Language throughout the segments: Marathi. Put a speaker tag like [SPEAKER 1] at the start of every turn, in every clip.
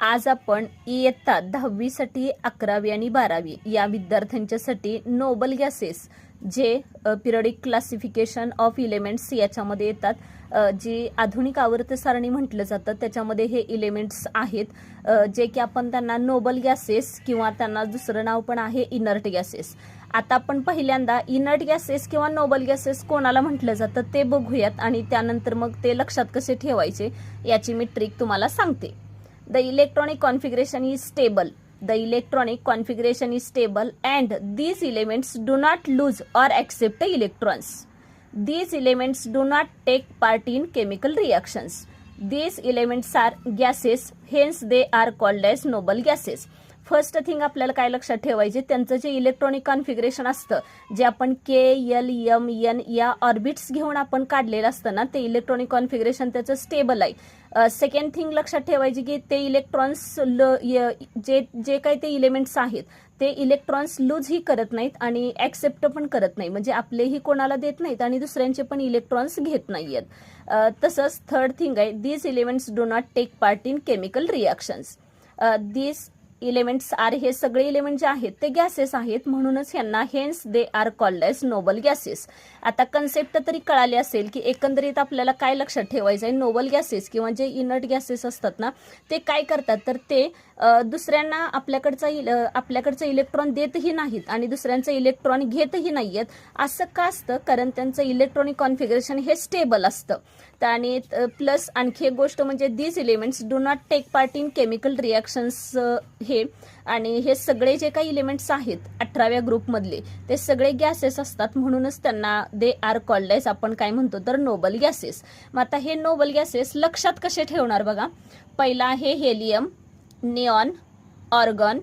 [SPEAKER 1] आज आपण इयत्ता 10वी साठी 11वी आणि 12वी या विद्यार्थ्यांच्यासाठी नोबल गॅसेस जे पिरियडिक क्लासिफिकेशन ऑफ इलेमेंट्स याच्यामध्ये येतात, जी आधुनिक आवर्त सारणी म्हटलं जातं त्याच्यामध्ये हे इलेमेंट्स आहेत जे की आपण त्यांना नोबल गॅसेस किंवा त्यांना दुसरं नाव पण आहे इनर्ट गॅसेस. आता आपण पहिल्यांदा इनर्ट गॅसेस किंवा नोबल गॅसेस कोणाला म्हटलं जातं ते बघूयात आणि त्यानंतर मग ते लक्षात कसे ठेवायचे याची मी ट्रिक तुम्हाला सांगते. The electronic configuration is stable. The electronic configuration is stable and these elements do not lose or accept electrons. These elements do not take part in chemical reactions. These elements are gases, hence they are called as noble gases. First thing आपल्याला काय लक्षात ठेवायचे, त्यांचं जे इलेक्ट्रॉनिक कॉन्फिगरेशन असतं जे आपण KLMN या ऑर्बिट्स घेऊन आपण काढलेलं असतं ना, ते इलेक्ट्रॉनिक कॉन्फिगरेशन त्याचं स्टेबल आहे. सेकंड थिंग लक्षात ठेवायची की ते इलेक्ट्रॉन्स जे काही ते इलेमेंट्स आहेत ते इलेक्ट्रॉन्स लूज ही करत नाहीत आणि ऍक्सेप्ट पण करत नाही, म्हणजे आपलेही कोणाला देत नाहीत आणि दुसऱ्यांचे पण इलेक्ट्रॉन्स घेत नाहीयेत. तसंच थर्ड थिंग आहे, these elements do not take part in chemical reactions. These elements are, हे सगळे इलेमेंट जे आहेत ते गॅसेस आहेत, म्हणूनच यांना hence they are called as noble gases. आता कन्सेप्ट तरी कळाली असेल की एकंदरीत आपल्याला काय लक्षात ठेवायचं आहे. नोबल गॅसेस किंवा जे इनर्ट गॅसेस असतात ना ते काय करतात, तर ते दुसऱ्यांना आपल्याकडचं इलेक्ट्रॉन देतही नाहीत आणि दुसऱ्यांचं इलेक्ट्रॉन घेतही नाहीयेत. असं का असतं, कारण त्यांचं इलेक्ट्रॉनिक कॉन्फिगरेशन हे स्टेबल असतं. आणि प्लस आणखी एक गोष्ट म्हणजे these elements do not take part in chemical reactions हे, आणि हे सगळे जे काही इलेमेंट्स आहेत 18व्या ग्रुपमधले ते सगळे गॅसेस असतात, म्हणूनच त्यांना दे आर कॉल्ड एज आपण काय म्हणतो तर नोबल गॅसेस. मग आता हे नोबल गॅसेस लक्षात कसे ठेवणार बघा. पहिला आहे helium, neon, argon,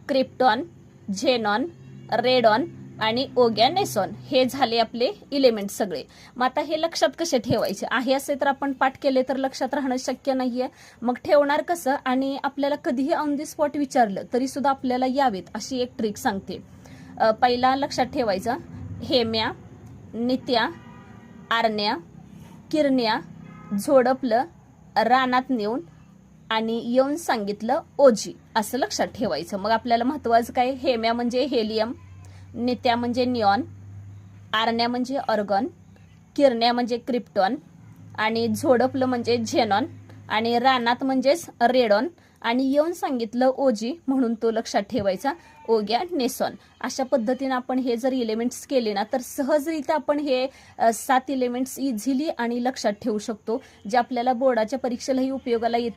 [SPEAKER 1] krypton, xenon, radon आणि ओगॅनेसॉन, हे झाले आपले इलेमेंट सगळे. मग आता हे लक्षात कसे ठेवायचे आहे, असे तर आपण पाठ केले तर लक्षात राहणं शक्य नाहीये. मग ठेवणार कसं, आणि आपल्याला कधीही ऑन दी स्पॉट विचारलं तरी सुद्धा आपल्याला यावेत अशी एक ट्रिक सांगते. पहिला लक्षात ठेवायचा हेम्या, नित्या, आरण्या, किरण्या, झोडपलं, रानात नेऊन आणि येऊन सांगितलं ओजी, असं लक्षात ठेवायचं. मग आपल्याला महत्वाचं काय, हेम्या म्हणजे हेलियम, नित्या म्हणजे निऑन, आरण्या म्हणजे ऑर्गॉन, किरण्या म्हणजे क्रिप्टॉन आणि झोडपलं म्हणजे झेनॉन आणि रानात म्हणजेच रेडॉन आणि येऊन सांगितलं ओजी, म्हणून तो लक्षात ठेवायचा ओगॅनेसॉन. अशा पद्धतीने आपण हे जर इलेमेंट्स केले ना तर सहजरित्या आपण हे 7 इलेमेंट्स इझिली आणि लक्षात ठेवू शकतो, जे आपल्याला बोर्डाच्या परीक्षेलाही उपयोगाला येतात.